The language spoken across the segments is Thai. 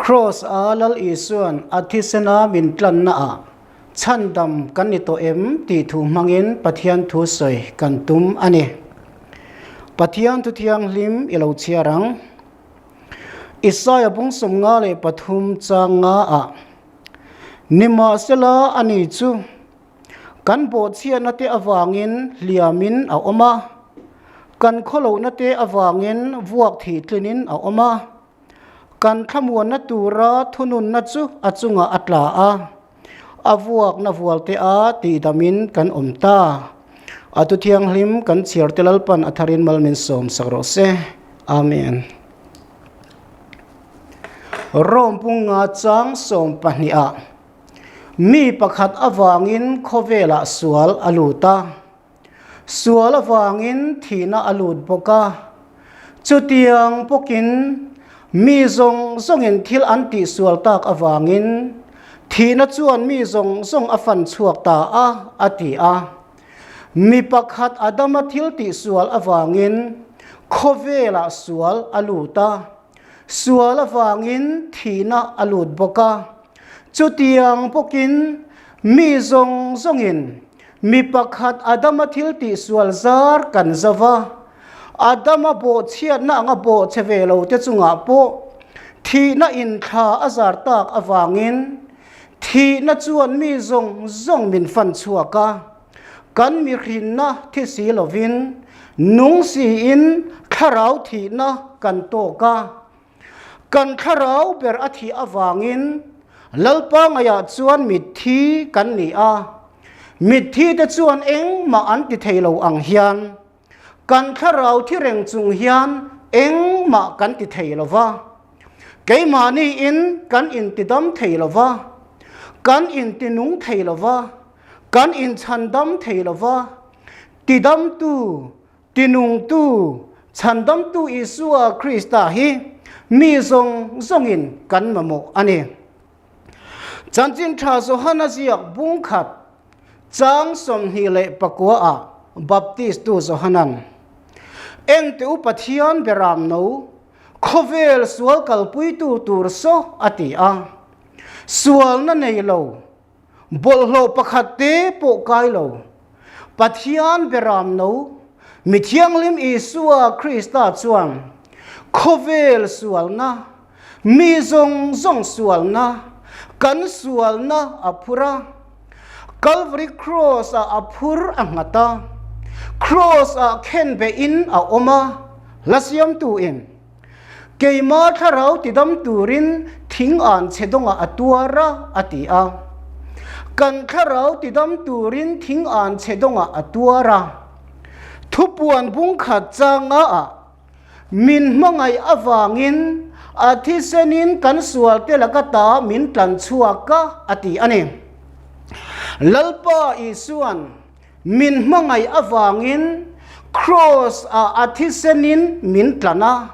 cross alal isuan athisena min tlan na a chandam kan ni to em ti thu mangin pathian thu soi kan tum ani pathian thu thiang hlim ilo chiarang Isaiah bung somnga le pathum changa a nima sela ani chu kan bo chian na te awangin liamin a oma kan kholo na te awangin vuak thi tlinin a oma kan thamuan na tura thunun na chu achunga atla a avuak na vualte a ti damin kan omta atu thiang hlim kan chiar telal pan atharin malmin som sakro se amen rom punga chang som pahnia mi pakhat awangin khovela sual aluta sual awangin thina alut boka chutiang pokin mi zong zongin thil anti sual tak awangin thina chuan mi zong afan chuak ta a ati a mi pakhat adama thil ti sual awangin khovela sual aluta sual awangin thina alut boka chutiang pokin mi zongin mi pakhat adama thil ti sual zar kan zawa adama bo chiat na anga bo chevelo te chunga po thina in tha azar tak awangin thina chuan mi zong min fan chuaka kan mi rin na thi si lovin nung si in tharau thina kan to ka kan tharau ber athi awangin lalpa ngaya chuan mithi kan ni a mithi te chuan eng ma an ti theilo ang hian kan tharau thi reng chung hian eng ma kan ti theilowa keimani in kan in ti dam theilowa kan in ti nung theilowa kan in chandam theilowa ti dam tu ti nung tu chandam tu isua krista hi mi zongin kan mamo ani chanchin tha so hana ziak bung khat chang som hi le pakwa a baptist tu so hanan eng te upathian beram no khovel sual kalpui tu tur so ati a sual na nei lo bol lo pakhat te po kai lo pathian beram no mithiang lim isua krista chuang khovel sual na mi zong sual na kan sual na apura Calvary cross a apur angata cross a khen be in a oma lasiam tu in keima tharau tidam turin thing an chedonga atuara ati a kan tharau tidam turin thing an chedonga atuara thupuan bung khat changa a min mangai awangin athisenin kan sual te lakata min tlan chuaka ati ani lalpa isuan min mangai awangin cross a athisenin min tlana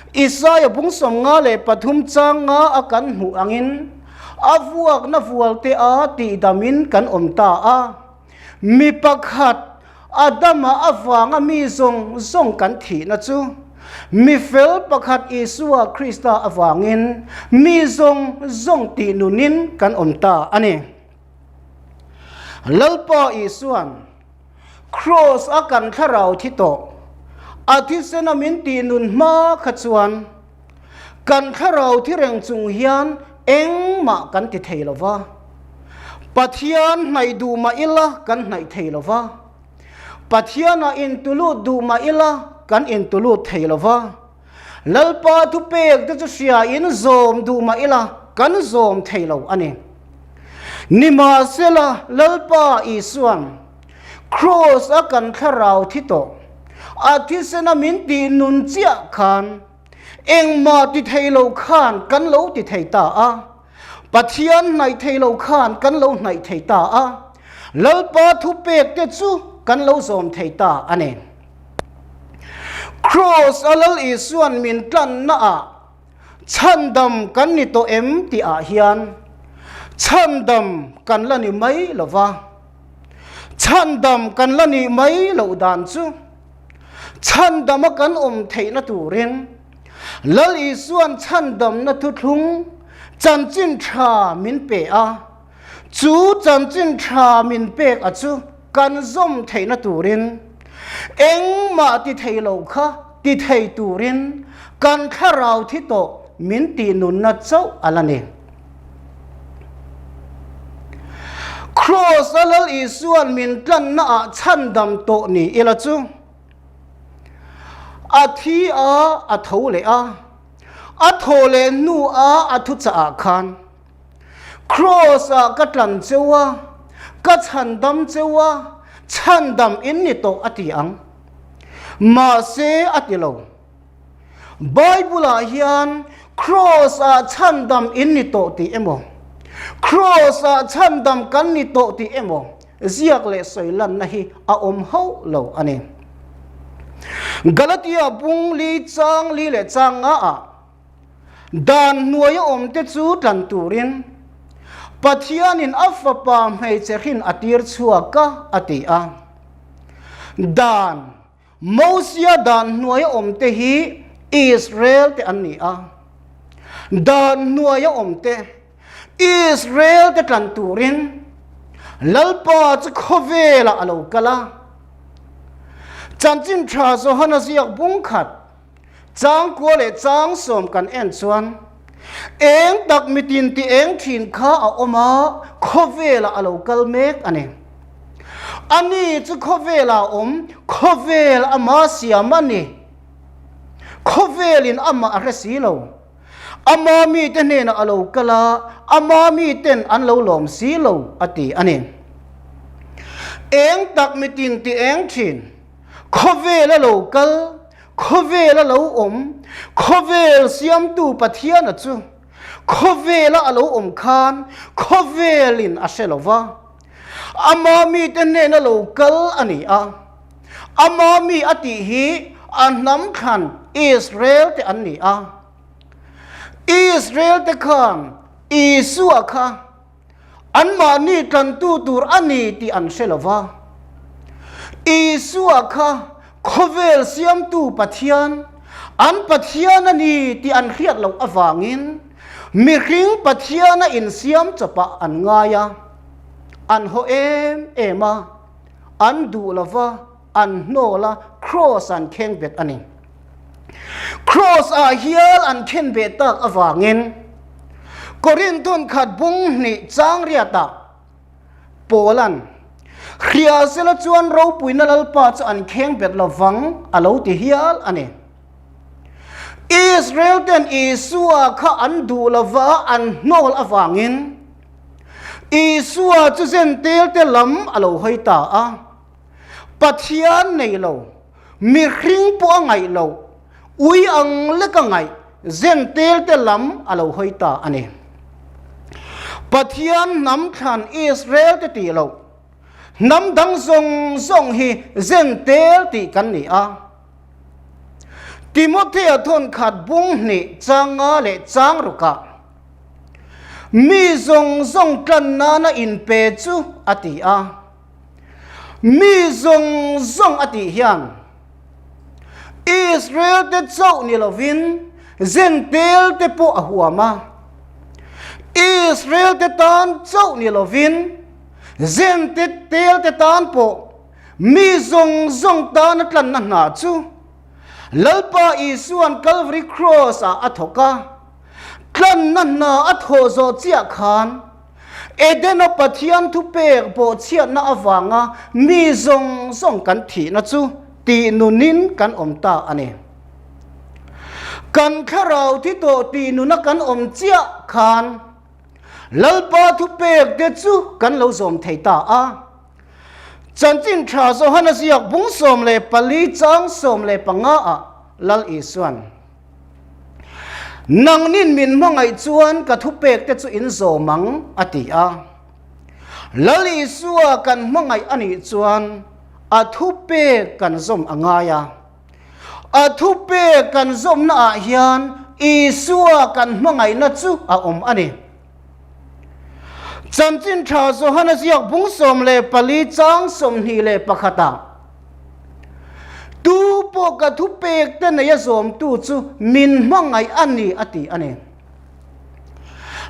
Isaiah bung somnga le pathum changa akan hu angin avuak na vualte a ti damin kan omta a mi pakhat adama awanga mi zong kan thi na chu mi fel pakhat isua krista awangin mi zong ti nunin kan omta ani lalpa isuan cross akan tharau thito athisena min ti nun ma khachuan kan tharau thi reng chung hian eng ma kan ti theilowa pathian nai du ma ila kan nai theilowa pathiana in tulu du ma ila kan in tulu theilowa lalpa tu pek te chu sia in zom du ma ila kan zom theilo ani nima sela lalpa isuan cross akan tharau thito athisena min ti nun chia khan eng ma ti theilo khan kan lo ti theita a pathian nai theilo khan kan lo nai theita a lalpa thu pek te chu kan lo zom theita ane cross alal isuan min tlan na a chandam kan ni to em ti a hian chandam kan lani mai lova chandam kan lani mai lo dan chu chandam kan om theina turin lal isuan chandam na thu thlung จันจินชามินเปะจูจันจินชามินเปกจูกันซ่อมเทนตูรินเอ็งมาติเทโลค่ะติเทตูรินกันข้าเราที่โตมินตีนุนนัดเจ้าอะไรเนี่ยครอสลลอีส่วนมินกันน่าชันดำโตนี่เอลจูอาทีอาทโเลอาทเลนูอาทุจอาคันครอสกัดลันเจวะกัดชันดำเจวะชันดำอินนิโตอติอังมาเซอติโลไบเบิลเฮียนครอสชันดำอินนิโตติเอโมครอสชันดำกันนิโตติเอโมเสียกเลสอยลันนะฮีอาอมเฮาโลอันนี้กาลาติอาบุงลีจังลีเลจังดานหน่วยอมเตจูตันตูรินปัทยานินอัฟปามให้เจริญอติร์ชัวกะอติอาดานมอสยาดานหน่วยอมเตฮีอิสราเอลเตอันนี้ดานหน่วยอมเตอิสราเอลเตตันตูรินลัลปาจะขเวลาอโลกะลาจันจินทราโซฮันเสียกบุงขัดจางกัวเลจางสมกันเอ็นชวนเองตักมิตินที่เองถิ่นข้าเอามาขเวลาอโลกลเมกอันนี้จะขเวลาขเวลามาเสียมันนี่ขเวลินอามาอะไรสิโลอามามีเตนเนนอโลกลาอามามีเตนอันโลลมสีโลอติอันนี้เองตักมิตินที่เองถิ่นขเวลาโลกลขเวลาโลขเวลเสียมตูปะเทียนจูขเวลาโลคานขเวลินอาเชลวาอามามีเตนเนนโลกลอันนี้อามามีอติฮีอันน้ำขันอิสราเอลแต่อันนี้อิสราเอลแต่ขันอิสุอาค่ะอันมานี่กันตูรอันนี้ที่อันเชลวาอิสุอาค่ะขเวลเสียมตูปะเทียนอันปะเทียนนี่ที่อันเรียกเราอวางินมีริงปะเทียนอินเสียมจะปะอันง่ายอันโฮเอมาอันดูละวะอันโนละครอสอันเข่งเบ็ดอันนี้ครอสอาเฮียลอันเข่งเบ็ดตักอวางินกอรินตุนขัดบุงนี่จางเรียตาโปแลนด์เขียเสละจวนเราปุยนัลปาจอันเข่งเบ็ดละวังอโลติเฮียลอันนี้อิสราเอลเตนอิสัวข้าอันดูละวะอันโนลอวางินอิสัวจะเซนเตลเตลัมอโลหอยตาปัทยานในโลมีริงปัวไงโลอุยอังเล็กไงเซนเตลเตลัมอโลหอยตาอันนี้ปัทยานน้ำขันอิสราเอลเตตีโลน้ำดังทรงฮีเซนเตลตีกันนี่ติโมเทอทนขัดบุงนี่จางเลจางรุกะมีทรงกันนาอินเปจูอติมีทรงอติฮิยังอิสราเอลเตเจ้านิลวินเซนเตลเตโปอหัวมาอิสราเอลเตตานเจ้านิลวินเซนเตเตลเตตานโปมีทรงตานกันนาจูลัลปาอิสุอันคัลวารีครอสอัทกะกันนั่นนาอัทโฮโซเจียขานเอเดนปัทยันทุเปกโปเชียนาอวังมีทรงกันทีนะจูตีนุนินกันอมตาอันนี้กันข้าเราที่โตตีนุนักกันอมเจียขานลัลปาทุเปกเดจูกันเราสมเทตาจันจินทราโซฮันเสียกบุงสมเลปลีจังสมเลปังลัลอิสวนนังนินมินมังไอจวนกะทุเปกเตจูอินโซมังอติลัลอิสวกันมังไออันอิจวนอทุเปกกันสมองายอทุเปกกันสมนาเฮียนอิสวกันมังไอนัจูอมอันนี้จันจินทราโซฮันเสียกบุงสมเลปลีจังสมฮีเลปะขตาตูปกะทุเปกเตนยสมตูจูมินมังไงอันนี้อติอันนี้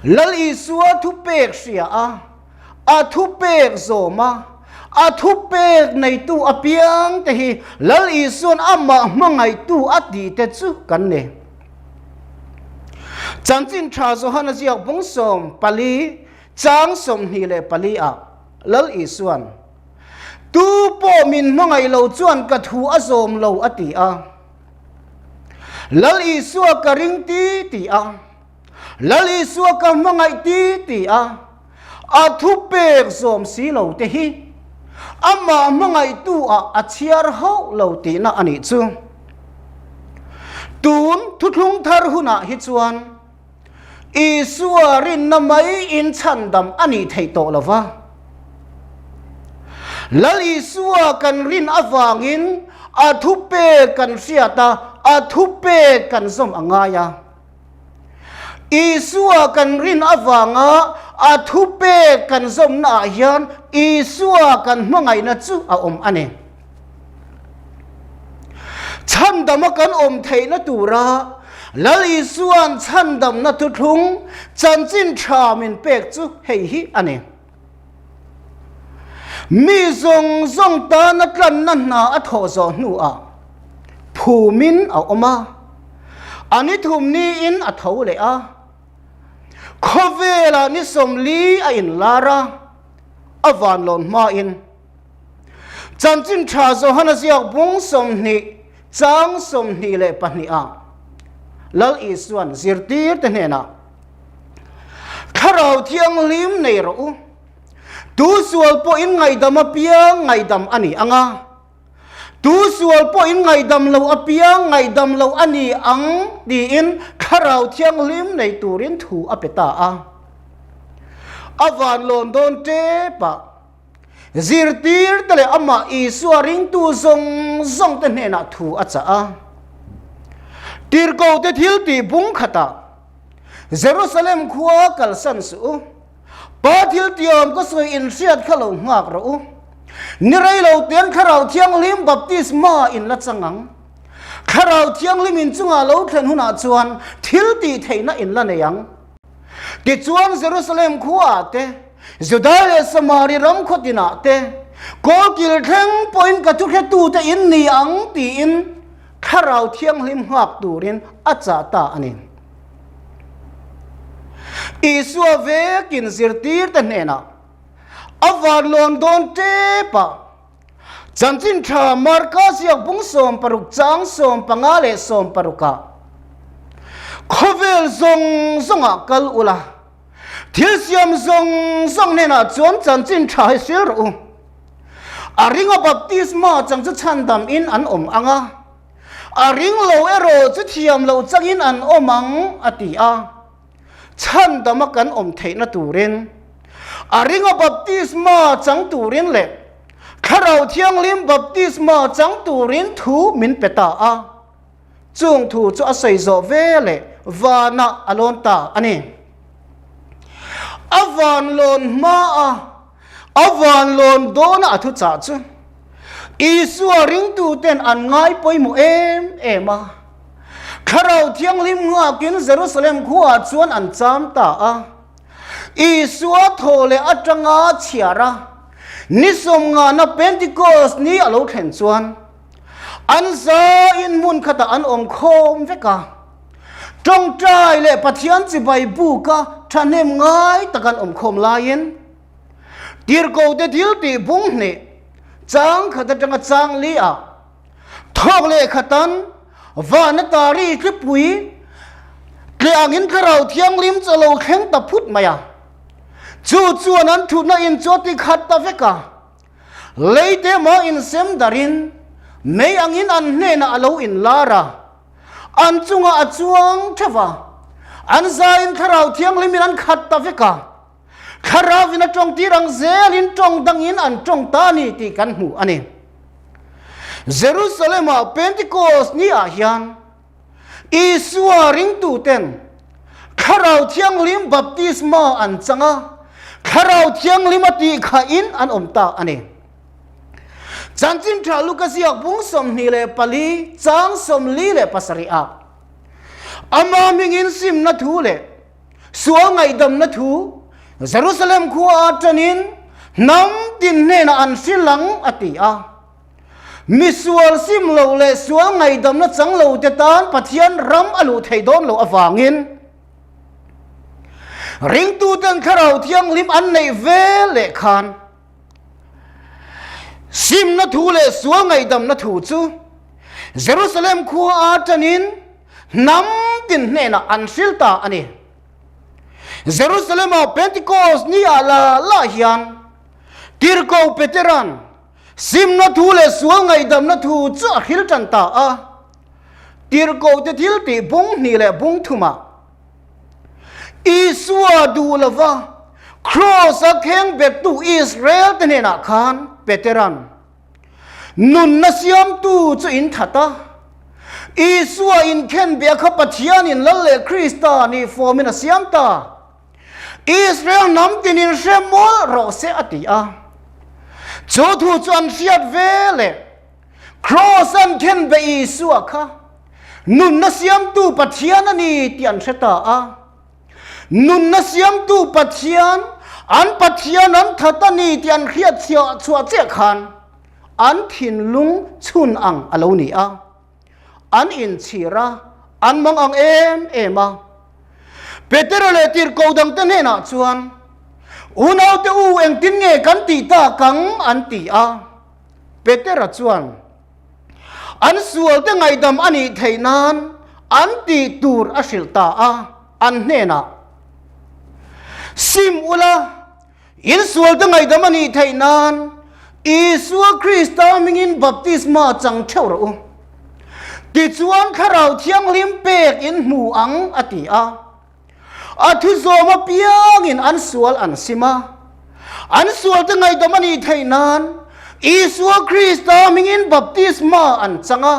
lal isua thu pek sia a thu pek zoma a thu pek nei tu apiang te hi lal isuan ama mangai tu ati te chu kan ne chanchin tha zo hana jiak bung som pali chang som hi le pali a lal isuan tu po min mangai lo chuan ka thu a zom lo ati a lal isua ka ring ti a lal isua ka mangai ti a thu pek zom si lo te hi ama mangai tu a chiar ho lo ti na ani chu tun thu thung thar huna hi chuan isua rin na mai in chandam ani thei to lova lal isua kan rin awangin a thu pe kan siata a thu pe kan zom angaya isua kan rin awanga a thu pe kan zom na hian isua kan mangai na chu a ane chandam kan thei na tura lal isuan chandam na tu thung chanchin tha min pek chu hei hi ane mi zong ta na tlan na a tho zo nu a phumin a oma ani thum ni in a tho le a khovela ni somli a in lara avan lon ma in chanchin tha zo hana ziak bung som ni chang som ni le pani a lal isuan zirtir te hena kharau thiang lim nei ro tu sual po in ngai dam apiang ngai dam ani anga tu sual po in ngai dam lo apiang ngai dam lo ani ang di in kharau thiang lim nei turin thu apeta a avan lon don te pa zirtir tele ama isua ring tu zong te hena thu acha a tirko te thil ti bung khata Jerusalem khuwa kalsan su pa thil tiam ko soi in siat khalo ngak ro nirai lo ten kharau thiang lim baptisma in la changang kharau thiang lim in chunga lo thlen huna chuan thil ti theina in la neyang ti chuan Jerusalem khuwa te Judea Samari ram khotina te ko kil theng point ka thu khe tu te in ni ang ti in kharau thiang lim hak turin acha ta ani isua vekin zirtir ta nena avar lon don te pa chanchin tha marka siak bung som paruk chang som pangale som paruka khovel zonga kal ula thil siam zong nena chon chanchin tha sir ru aringa baptisma changcha chandam in an anga aring lo ero chu thiam lo changin an omang ati a chandam kan thei na turin aringa baptisma chang turin le kharau thiang lim baptisma chang turin thu min peta a chung thu chu asai zo ve le wana alon ta ani avan lon ma a avan lon dona athu cha chu isua ring tu ten an ngai poimu ema kharau thiang lim nga kin Jerusalem khuwa chuan an cham ta a isua thole atanga chiara nisom nga na Pentecost ni alo thlen chuan an za in mun khata an khom veka trong trai le pathian chi bai bu ka thanem ngai takan khom lain tir ko te dil ti bung ne chang khata tanga chang li a thok le khatan vana tari ki pui le angin kharau thiang lim chalo kheng ta phut maya chu an thu na in choti khat ta veka leite ma in sem darin mei angin an hne na alo in lara an chunga achuang thava an za in kharau thiang lim in an khat ta veka kharavina tong tirang zelin tong dangin an tong tani ti kan hu ani Jerusalem Pentecost ni a hian isua ring tu ten kharau thiang lim baptisma an changa kharau thiang lim ati kha in an ta ani chanchin tha lukasiak bung som ni le pali chang som li le pasari a ama mingin sim na thu le สัวไงดำนัทูเยรูซาเล็มขัวจันินน้ำตินเนนอันสิลังอติอามิสวลซิมโลเลสัวไงดำนัจังโลเตตานปัทยันรำอลูไทยดอนโลอฟางินริงตูตันขราวเทียงลิมอันในเวเลคานซิมนัทูเลสัวไงดำนัทูจูเยรูซาเล็มขัวอาจันินน้ำตินเนนอันสิลตาอันนี้เยรูซาเล็มเอาเพนติโคสนี่อาลาลาฮิยันติร์โกเปเตรันซิมนัทูเลสัวไงดำนัทูจ้าฮิลจันตาอาติร์โกเตทิลติบงนี่เลบงทุมาอิสวาดูลาวาครอสเข่งเบกตูอิสราเอลเตเนนักขันเปเตรันนุนนัสยามตูจะอินทัตตาอิสวาอินเคนเบียขับปัจจัยนินละเลคริสตานีฟอร์มินัสยามตาอิสราเอลน้ำตินินเชมอลรอเซอติอาโจทูจวนเชียดเวเลครอสันเคนเบอิสวาค่ะนุนนัสยามตูปัจจัยนีติอันเชตาอานุนนัสยามตูปัจจัยอันปัจจัยนั้นทัตนีติอันเขียดเชียชัวเจขันอันทินลุงชุนอังอโลนีอาอันอินชีระอันมังอังเอมาเปเตอร์เลติร์โกดังเตเนน่าชวนอุณเอาเตอูเองตินเงกันตีตากังอันตีอาเปเตอร์ชวนอันสวลเตไงดำอันนี้ไทยนานอันตีตูร์อชิลตาอาอันเนน่าซิมอุลาอินสวลเตไงดำอันนี้ไทยนานอิสวาคริสต์มิงินบัพติสมาจังเช่ารูติดชวนข้าเราเที่ยงลิมเปกอินหมู่อังอติอาอาทุโซมาเปียงอินอันสวลอันซิมาอันสวลตั้งไงดมันอีไทยนานอิสวาคริสต์มิงินบัพติสมาอันจังอา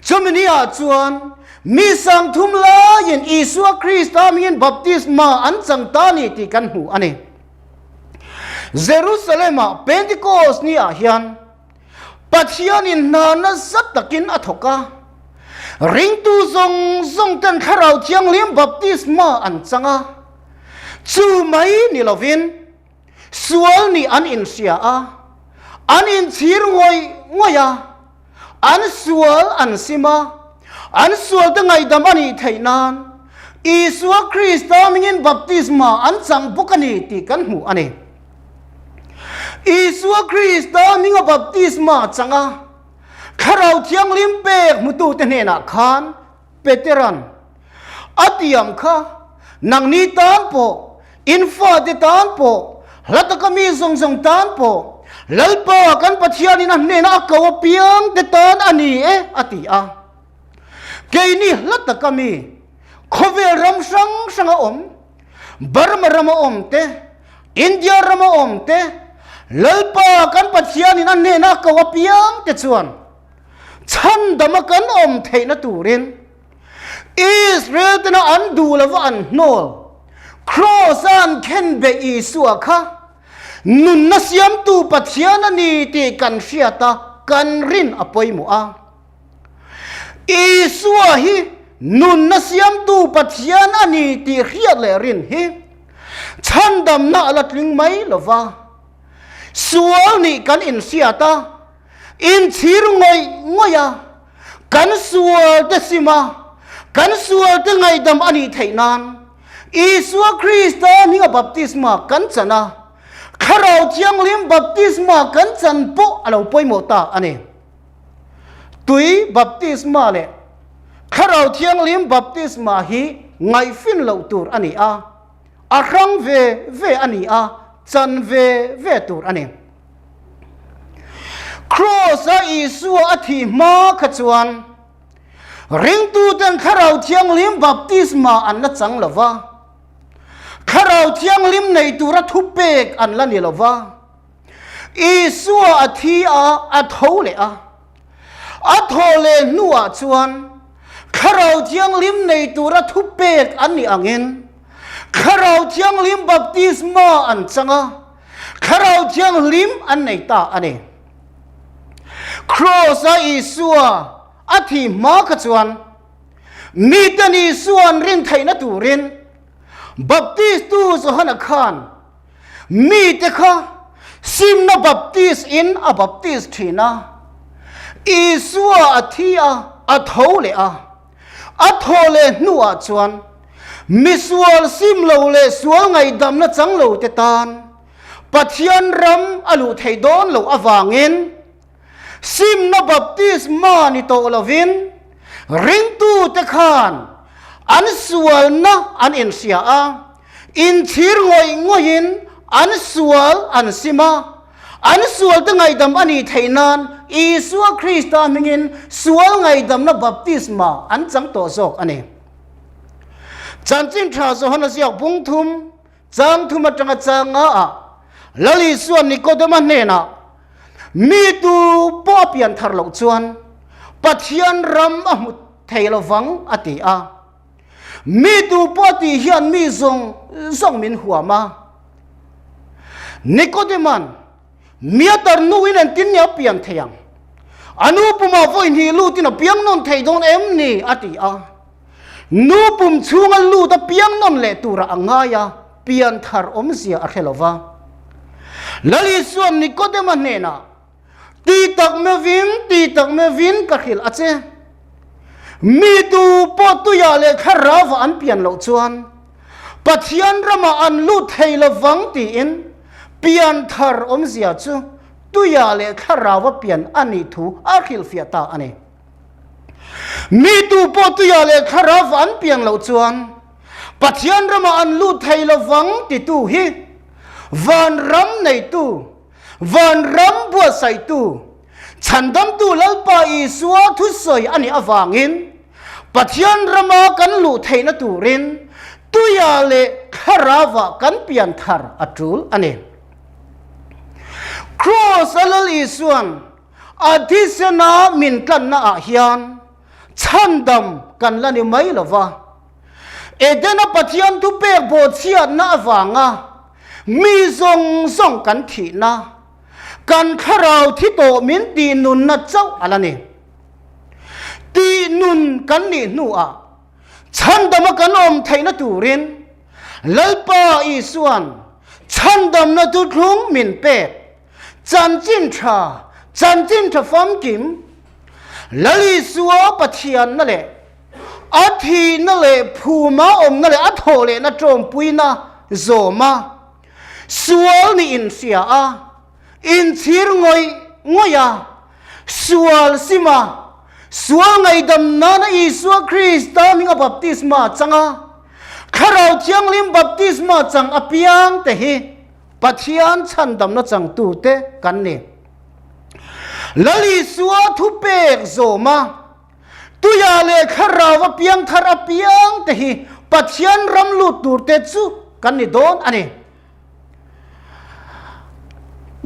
จอมนี่อาจวนมีสังทุมลายินอิสวาคริสต์มิงินบัพติสมาอันจังตานีติกันหูอันนี้เยรูซาเล็มเพนติโคสนี่อาฮิยันปัจจัยนินนานาสัตตะกินอัฐการิงตูซงตันข้าเราเที่ยงเลี้ยงบัพติสมาอันจังอาจูไม่นิลวินสวลนี่อันอินเสียอันอินชีรงอยอันสวลอันซิมาอันสวลตั้งไงดำอันนี้ไทยนานอิสวาคริสต์มิงินบัพติสมาอันจังบุกันนี่ติกันหูอันนี้อิสวาคริสต์มิงบัพติสมาจังอาข้าเราเที่ยงลิมเปกมุตุเตเนนักขันเปเตรันอติยมข้านังนี้ตานโปอินฟาเดตานโปลัตกมีทรงตานโปลัลปากันปัจจัยนี้นั่นเนนักกวเปียงเดตานอันนี้อติอาเกนี่ลัตกมีขเวรำสังอมบาร์มรำอมเตอินเดียรำอมเตลัลปากันปัจจัยนี้นั่นเนนักกวเปียงเดชวนฉันดำกันอมเทนตูรินอิสราเอลตนะอันดูละวันโนลครอสันเคนเบอิสัวค่ะนุนนัสยามตูปัจจัยนันนี่ตีกันเสียตากันรินอภัยมัวอิสัวฮีนุนนัสยามตูปัจจัยนันนี่ตีเรียดเลรินฮีฉันดำน่าลัดลิงไม่ละวะสัวนี่กันอินเสียตาอินชีรุงอยกันสวลเดซิมากันสวลเดไงดำอันนี้ไทยนานอิสวาคริสต์มิงบัพติสมากันจันนะข้าเราเที่ยงลิมบัพติสมากันจันปุ๊อเราป่วยหมดตาอันนี้ตุยบัพติสมาเลยข้าเราเที่ยงลิมบัพติสมาฮีไงฟินเราตูร์อันนี้อาครั้งเวอันนี้จันเวตูร์อันนี้ครอสอิสวาที่มาขจวนริงตูตันข้าเราเที่ยงลิมบัพติสมาอันนั้นจังละวะข้าเราเที่ยงลิมในตุระทุเปกอันละนี่ละวะอิสวาที่อัทโหเลอัทโหเลนัวชวนข้าเราเที่ยงลิมในตุระทุเปกอันนี้อังเงินข้าเราเที่ยงลิมบัพติสมาอันจังข้าเราเที่ยงลิมอันในตาอันนี้ครอสอิสวาอธิมาขจวนมีแต่อิสวานรินไทยนัตูริน บัพติสตูสหนักขันมีแต่ข้าซิมนาบัพติสอินอาบัพติสทีนะอีสัวอธิอาอัทโหเลอาอัทโหเลนัวจวนมิสวลซิมโลเลสวลไงดำนะจังโลเตตานปัทยันรำอลุไทยดอนโลอวางินซิมนาบัพติสมานิโตลวินริงตูเตคานอันสวลนะอันอินเสียอาอินชีรงอยงอยินอันสวลอันซิมาอันสวลตั้งไงดำอันนี้ไทยนานอีสัวคริสต์มิงินสวลไงดำนะบัพติสมาอันจังโตโซกอันนี้จันจินทราสหนเสียบุงทุมจังทุมจังจังอาลลิส่วนนิโคเดมันเนนะมีตูปอเปียนทารลกชวนปัทยันรำอมุเทลวังอติอามีตูปอติยันมีซงมินหัวมานิโคเดมันมีตรนูวินันตินยาเปียนเทียงอนุปมาฟอยนีลูตินเปียงนนเทยดอนเอ็มนี่อติอานูปุ่มชูงลูตะเปียงนนเลตุระangayaเปียนทารอมเสียอเคลวาลลิส่วนนิโคเดมันเนนะตีตักเมวินกะขิลอเจมีตูปอตุยาเลคาราวอันเปียนโลจวนปัทยันรมาอันลูเทยลวังตีอินเปียนทารอมเสียจูตุยาเลคาราวเปียนอันนี้ทูอาคิลเฟียตาอันนี้มีตูปอตุยาเลคาราวอันเปียนโลจวนปัทยันรมาอันลูเทยลวังตีตูฮีวันรำในตู้วันรำบัวใส่ตู้ฉันดำตู้ลัลปาอีสัวทุสอยอันนี้อวางินปัจจันรำมากันลู่ไทยนตูรินตุยาเลคาราวะกันเปลี่ยนทาร์อัตุลอันนี้ครอสลลีส่วนอาทิสนามินกันนาอาฮิยันฉันดำกันละนี่ไม่ละวะเอเดนปัจจันตุเปกโบเชียนนาอวางะมีส่งกันทีนะกันข้าเราที่โตมินตีนุนนะเจ้าอะไรนี่ตีนุนกันนี่นัวฉันดำกันอมไทยนะตูรินลลปาอีส่วนฉันดำนะตุทุงมินเป็ดจันจินทราฟัมกิมลลิสัวปัทยันนั่นแหละอาทีนั่นแหละภูมาอมนั่นแหละอัทโหเลนะโจมปุยนะโซมาสวลนี่อินเสียอาอินชีรงอยสวลสิมาสวลไงดำนานะอีสัวคริสต์มิงอบัพติสมาจังอาข้าเราเทียงลิมบัพติสมาจังอภิยังเตหิปัทยันฉันดำนะจังตูเตกันนี่ลลิสัวทุเปกโซมาตุยาเลข้าเราว่าเปียงทารอภิยังเตหิปัทยันรำลุตูเตจูกันนี่โดนอันนี้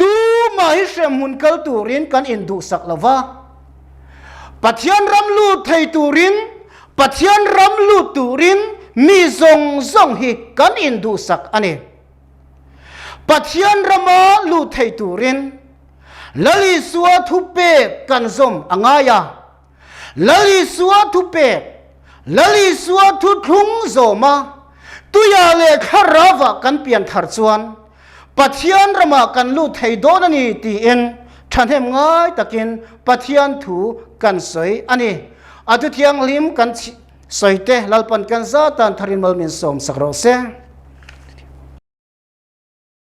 ดูมาให้เสมุนกัลตูรินกันอินดูสักละวะปัทยันรำลูไทยตูรินปัทยันรำลูตูรินมีส่งฮิกันอินดูสักอันนี้ปัทยันรำมาลูไทยตูรินลลิสัวทุเปกันซมอ่างายาลลิสัวทุเปลลิสัวทุทุงโซมาตุยาเลคาราวะกันเปลี่ยนทาร์จวนปัทยันรมากันลู่ไทยโดนนี่ตีอินฉันเห็นง่ายตะกินปัทยันถูกันสวยอันนี้อาทุเทียงลิมกันสวยเตะลลปันกันซาตันทารินมัลมินสมสักโรเซ